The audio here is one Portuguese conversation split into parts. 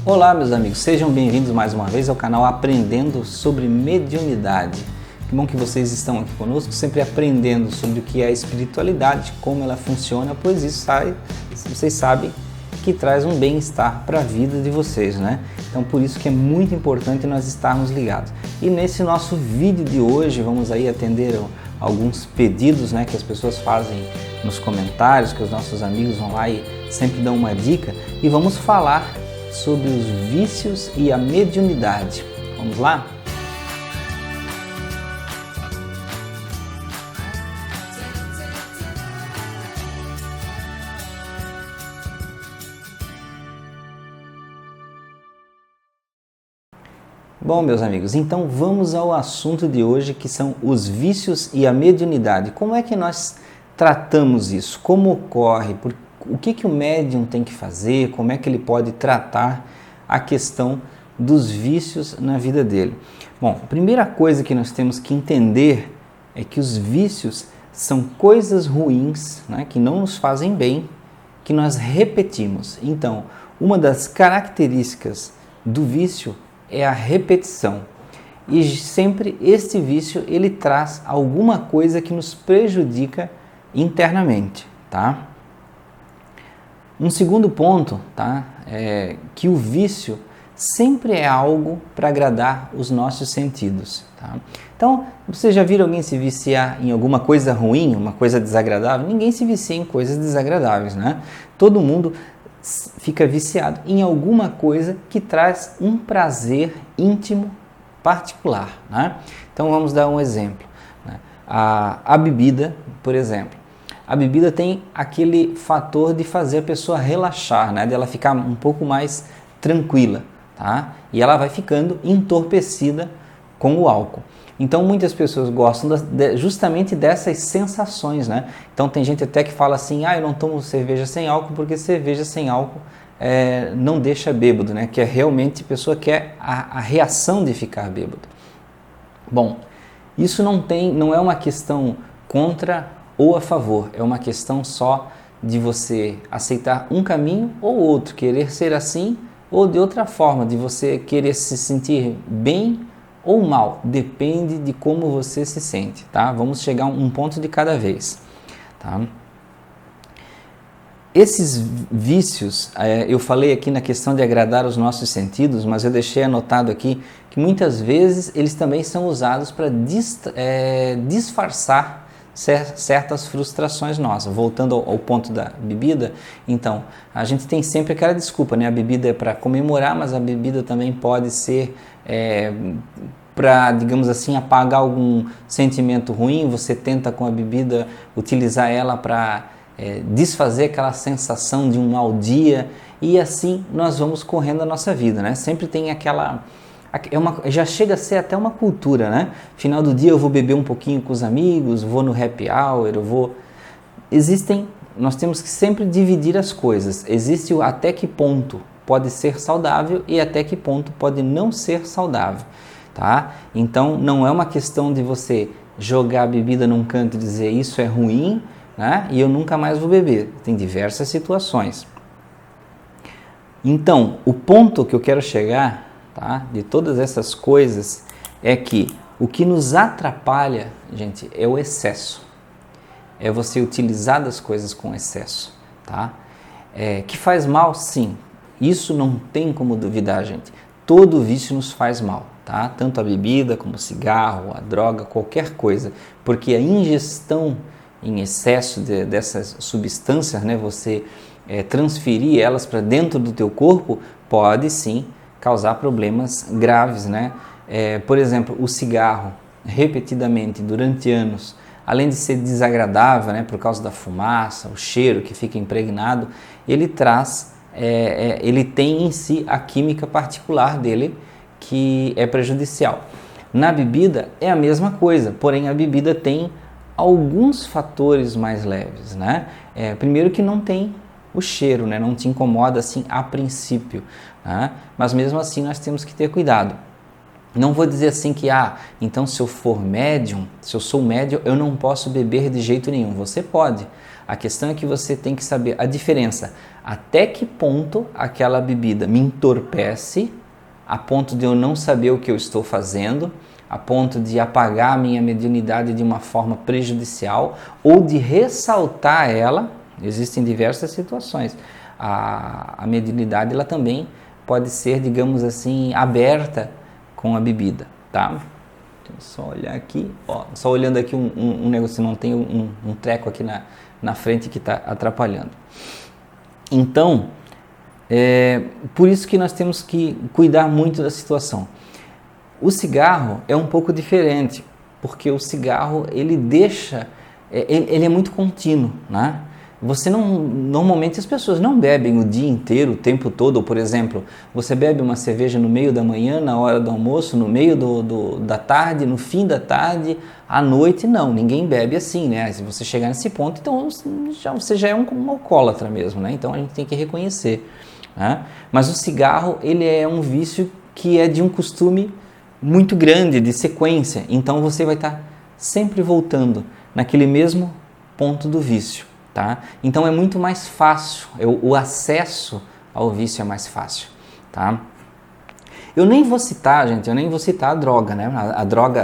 Olá, meus amigos, sejam bem-vindos mais uma vez ao canal Aprendendo sobre Mediunidade. Que bom que vocês estão aqui conosco, sempre aprendendo sobre o que é a espiritualidade, como ela funciona, pois isso vocês sabem que traz um bem-estar para a vida de vocês, né? Então por isso que é muito importante nós estarmos ligados. E nesse nosso vídeo de hoje vamos aí atender alguns pedidos, né, que as pessoas fazem nos comentários, que os nossos amigos vão lá e sempre dão uma dica, e vamos falar sobre os vícios e a mediunidade. Vamos lá? Bom, meus amigos, então vamos ao assunto de hoje, que são os vícios e a mediunidade. Como é que nós tratamos isso? Como ocorre? O que o médium tem que fazer? Como é que ele pode tratar a questão dos vícios na vida dele? Bom, a primeira coisa que nós temos que entender é que os vícios são coisas ruins, né, que não nos fazem bem, que nós repetimos. Então, uma das características do vício é a repetição. E sempre este vício ele traz alguma coisa que nos prejudica internamente, tá? Um segundo ponto, tá, é que o vício sempre é algo para agradar os nossos sentidos, tá? Então, vocês já viram alguém se viciar em alguma coisa ruim, uma coisa desagradável? Ninguém se vicia em coisas desagradáveis, né? Todo mundo fica viciado em alguma coisa que traz um prazer íntimo particular, né? Então vamos dar um exemplo, né? A bebida, por exemplo. A bebida tem aquele fator de fazer a pessoa relaxar, né? De ela ficar um pouco mais tranquila, tá? E ela vai ficando entorpecida com o álcool. Então muitas pessoas gostam justamente dessas sensações, né? Então tem gente até que fala assim, eu não tomo cerveja sem álcool porque cerveja sem álcool não deixa bêbado, né? Que é realmente a pessoa quer a reação de ficar bêbado. Bom, isso não é uma questão contra ou a favor, é uma questão só de você aceitar um caminho ou outro, querer ser assim ou de outra forma, de você querer se sentir bem ou mal, depende de como você se sente, tá? Vamos chegar a um ponto de cada vez, tá? Esses vícios, eu falei aqui na questão de agradar os nossos sentidos, mas eu deixei anotado aqui que muitas vezes eles também são usados para disfarçar certas frustrações nossas. Voltando ao ponto da bebida, então, a gente tem sempre aquela desculpa, né? A bebida é para comemorar, mas a bebida também pode ser para, digamos assim, apagar algum sentimento ruim. Você tenta com a bebida utilizar ela para desfazer aquela sensação de um mau dia, e assim nós vamos correndo a nossa vida, né? Sempre tem já chega a ser até uma cultura, né? Final do dia eu vou beber um pouquinho com os amigos, vou no happy hour, nós temos que sempre dividir as coisas. Existe até que ponto pode ser saudável e até que ponto pode não ser saudável, tá? Então não é uma questão de você jogar a bebida num canto e dizer isso é ruim, né? E eu nunca mais vou beber. Tem diversas situações. Então, o ponto que eu quero chegar, tá, de todas essas coisas, é que o que nos atrapalha, gente, é o excesso. É você utilizar das coisas com excesso, tá? Que faz mal, sim. Isso não tem como duvidar, gente. Todo vício nos faz mal, tá? Tanto a bebida como o cigarro, a droga, qualquer coisa. Porque a ingestão em excesso dessas substâncias, né, você transferir elas para dentro do teu corpo, pode sim causar problemas graves, né? Por exemplo, o cigarro, repetidamente, durante anos, além de ser desagradável, né, por causa da fumaça, o cheiro que fica impregnado, ele tem em si a química particular dele que é prejudicial. Na bebida é a mesma coisa, porém a bebida tem alguns fatores mais leves, né? Primeiro que não tem o cheiro, né? Não te incomoda assim a princípio, né? Mas mesmo assim nós temos que ter cuidado. Não vou dizer assim que, então se eu for médium, se eu sou médium, eu não posso beber de jeito nenhum. Você pode. A questão é que você tem que saber a diferença. Até que ponto aquela bebida me entorpece, a ponto de eu não saber o que eu estou fazendo, a ponto de apagar a minha mediunidade de uma forma prejudicial, ou de ressaltar ela. Existem diversas situações. A mediunidade ela também pode ser, digamos assim, aberta com a bebida, tá? Deixa eu só olhar aqui, só olhando aqui um negócio, não tem um treco aqui na frente que está atrapalhando. Então, por isso que nós temos que cuidar muito da situação. O cigarro é um pouco diferente, porque o cigarro, ele é muito contínuo, né? Normalmente as pessoas não bebem o dia inteiro, o tempo todo, ou por exemplo, você bebe uma cerveja no meio da manhã, na hora do almoço, no meio da tarde, no fim da tarde, à noite, não, ninguém bebe assim, né? Se você chegar nesse ponto, então você já é um alcoólatra mesmo, né? Então a gente tem que reconhecer, né? Mas o cigarro, ele é um vício que é de um costume muito grande, de sequência, então você vai estar sempre voltando naquele mesmo ponto do vício. Tá? Então é muito mais fácil, o acesso ao vício é mais fácil. Tá? Eu nem vou citar a droga, né?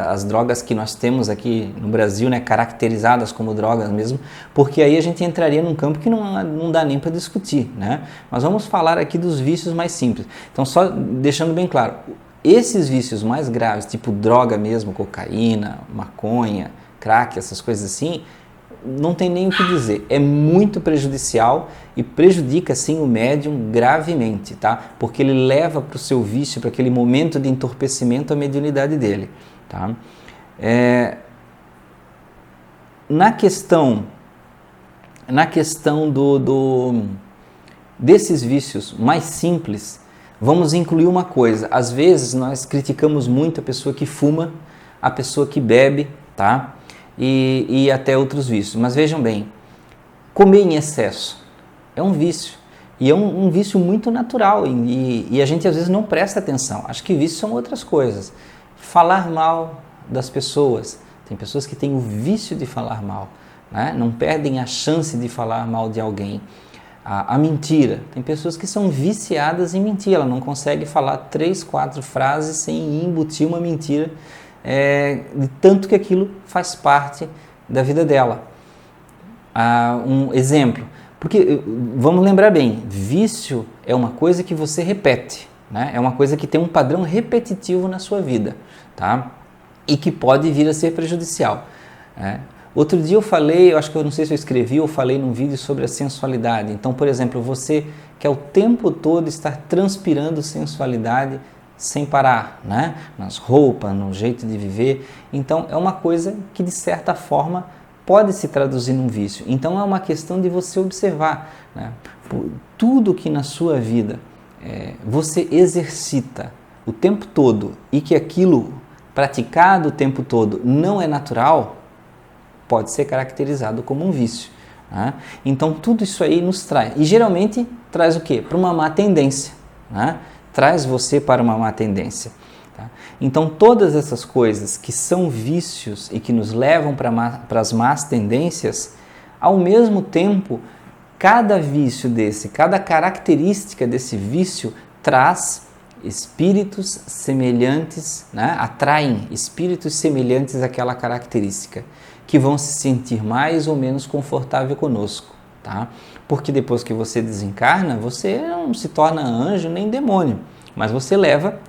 As drogas que nós temos aqui no Brasil, né, caracterizadas como drogas mesmo, porque aí a gente entraria num campo que não dá nem para discutir, né? Mas vamos falar aqui dos vícios mais simples. Então, só deixando bem claro, esses vícios mais graves, tipo droga mesmo, cocaína, maconha, crack, essas coisas assim, não tem nem o que dizer, é muito prejudicial e prejudica sim o médium gravemente, tá? Porque ele leva para o seu vício, para aquele momento de entorpecimento, a mediunidade dele, tá? Na questão desses vícios mais simples, vamos incluir uma coisa. Às vezes nós criticamos muito a pessoa que fuma, a pessoa que bebe, tá? E até outros vícios. Mas vejam bem, comer em excesso é um vício. E é um vício muito natural. E a gente às vezes não presta atenção. Acho que vícios são outras coisas. Falar mal das pessoas. Tem pessoas que têm o vício de falar mal, né? Não perdem a chance de falar mal de alguém. A mentira. Tem pessoas que são viciadas em mentir. Ela não consegue falar 3, 4 frases sem embutir uma mentira. De tanto que aquilo faz parte da vida dela. Um exemplo, porque vamos lembrar bem, vício é uma coisa que você repete, né? É uma coisa que tem um padrão repetitivo na sua vida, tá? E que pode vir a ser prejudicial, né? Outro dia eu acho que eu não sei se eu escrevi ou falei num vídeo sobre a sensualidade. Então, por exemplo, você quer o tempo todo estar transpirando sensualidade sem parar, né? Nas roupas, no jeito de viver. Então, é uma coisa que, de certa forma, pode se traduzir num vício. Então, é uma questão de você observar, né? Tudo que na sua vida você exercita o tempo todo e que aquilo praticado o tempo todo não é natural, pode ser caracterizado como um vício, né? Então, tudo isso aí nos traz. E, geralmente, traz o quê? Para uma má tendência, né? Traz você para uma má tendência. Tá? Então, todas essas coisas que são vícios e que nos levam para as más tendências, ao mesmo tempo, cada vício desse, cada característica desse vício traz espíritos semelhantes, né? Atraem espíritos semelhantes àquela característica, que vão se sentir mais ou menos confortável conosco. Tá? Porque depois que você desencarna, você não se torna anjo nem demônio, mas você leva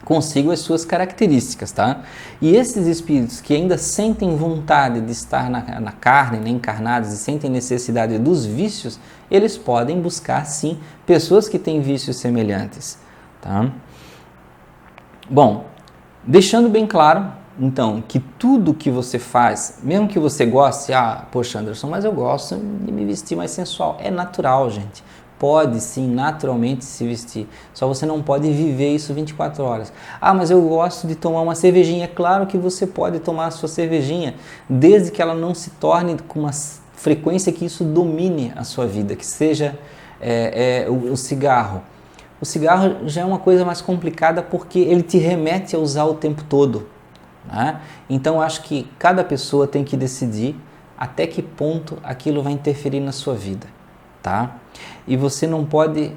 consigo as suas características, tá? E esses espíritos que ainda sentem vontade de estar na carne, né, encarnados, e sentem necessidade dos vícios, eles podem buscar, sim, pessoas que têm vícios semelhantes, tá? Bom, deixando bem claro, então, que tudo que você faz, mesmo que você goste, poxa, Anderson, mas eu gosto de me vestir mais sensual. É natural, gente. Pode sim, naturalmente se vestir. Só você não pode viver isso 24 horas. Mas eu gosto de tomar uma cervejinha. É claro que você pode tomar a sua cervejinha, desde que ela não se torne com uma frequência que isso domine a sua vida, que seja o cigarro. O cigarro já é uma coisa mais complicada porque ele te remete a usar o tempo todo, né? Então acho que cada pessoa tem que decidir até que ponto aquilo vai interferir na sua vida, tá? E você não pode,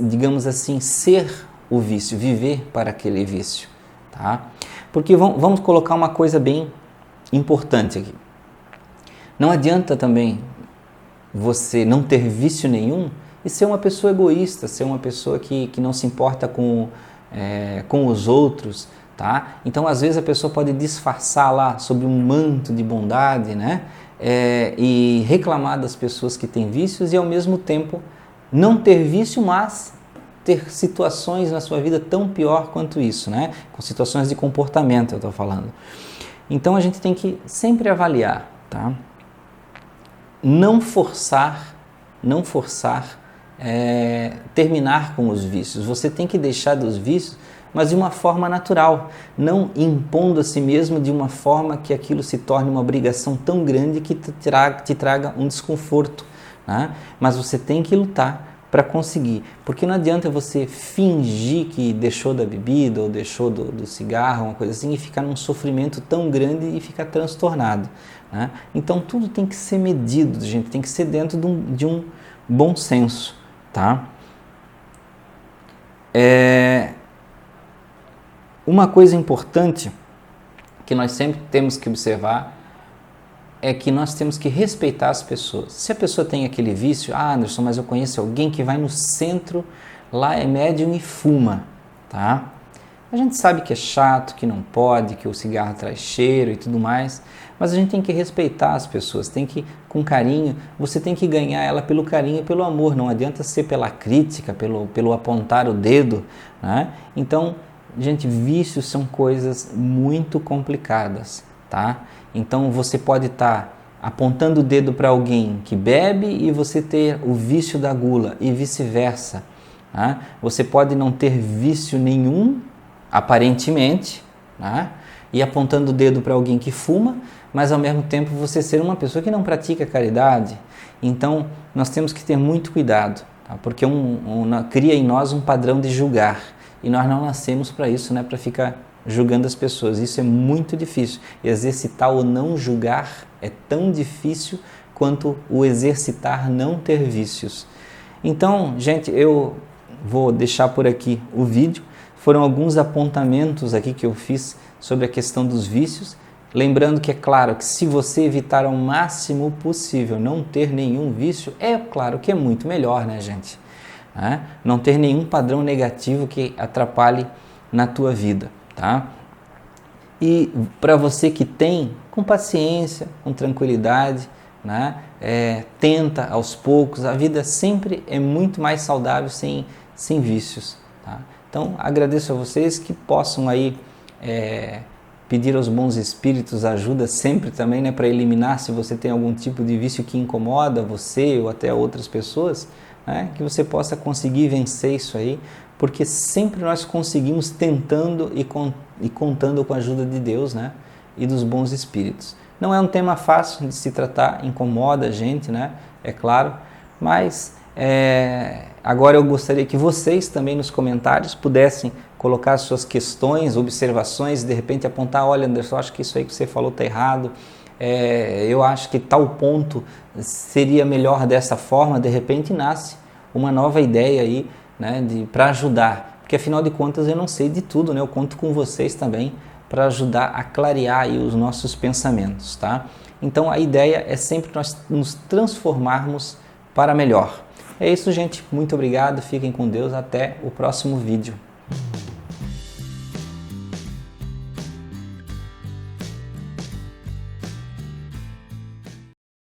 digamos assim, ser o vício, viver para aquele vício, tá? Porque vamos colocar uma coisa bem importante aqui. Não adianta também você não ter vício nenhum e ser uma pessoa egoísta, ser uma pessoa que não se importa com os outros, tá? Então, às vezes, a pessoa pode disfarçar lá sob um manto de bondade, né? E reclamar das pessoas que têm vícios e, ao mesmo tempo, não ter vício, mas ter situações na sua vida tão pior quanto isso, né? Com situações de comportamento, eu estou falando. Então, a gente tem que sempre avaliar, tá? Não forçar terminar com os vícios. Você tem que deixar dos vícios, mas de uma forma natural, não impondo a si mesmo de uma forma que aquilo se torne uma obrigação tão grande que te traga um desconforto, né? Mas você tem que lutar para conseguir, porque não adianta você fingir que deixou da bebida ou deixou do cigarro, uma coisa assim, e ficar num sofrimento tão grande e ficar transtornado, né? Então tudo tem que ser medido, gente, tem que ser dentro de um bom senso, tá? Uma coisa importante que nós sempre temos que observar é que nós temos que respeitar as pessoas. Se a pessoa tem aquele vício, Anderson, mas eu conheço alguém que vai no centro, lá é médium e fuma, tá? A gente sabe que é chato, que não pode, que o cigarro traz cheiro e tudo mais, mas a gente tem que respeitar as pessoas, tem que, com carinho, você tem que ganhar ela pelo carinho e pelo amor, não adianta ser pela crítica, pelo apontar o dedo, né? Então, gente, vícios são coisas muito complicadas, tá? Então você pode estar apontando o dedo para alguém que bebe e você ter o vício da gula e vice-versa, tá? Você pode não ter vício nenhum, aparentemente, tá? E apontando o dedo para alguém que fuma, mas ao mesmo tempo você ser uma pessoa que não pratica caridade. Então nós temos que ter muito cuidado, tá? Porque cria em nós um padrão de julgar e nós não nascemos para isso, né? Para ficar julgando as pessoas. Isso é muito difícil. Exercitar o não julgar é tão difícil quanto o exercitar não ter vícios. Então, gente, eu vou deixar por aqui o vídeo. Foram alguns apontamentos aqui que eu fiz sobre a questão dos vícios. Lembrando que é claro que se você evitar ao máximo possível não ter nenhum vício, é claro que é muito melhor, né, gente? Não ter nenhum padrão negativo que atrapalhe na tua vida. Tá? E para você que tem, com paciência, com tranquilidade, né? Tenta aos poucos, a vida sempre é muito mais saudável sem vícios. Tá? Então agradeço a vocês que possam aí pedir aos bons espíritos ajuda sempre também, né? Para eliminar se você tem algum tipo de vício que incomoda você ou até outras pessoas, né? Que você possa conseguir vencer isso aí, porque sempre nós conseguimos tentando e contando com a ajuda de Deus, né? E dos bons espíritos. Não é um tema fácil de se tratar, incomoda a gente, né? É claro, mas agora eu gostaria que vocês também nos comentários pudessem colocar suas questões, observações, de repente apontar, olha, Anderson, acho que isso aí que você falou está errado, eu acho que tal ponto seria melhor dessa forma, de repente nasce uma nova ideia aí, né, para ajudar, porque afinal de contas eu não sei de tudo, né? Eu conto com vocês também para ajudar a clarear aí os nossos pensamentos, tá? Então a ideia é sempre nós nos transformarmos para melhor. É isso, gente, muito obrigado, fiquem com Deus, até o próximo vídeo.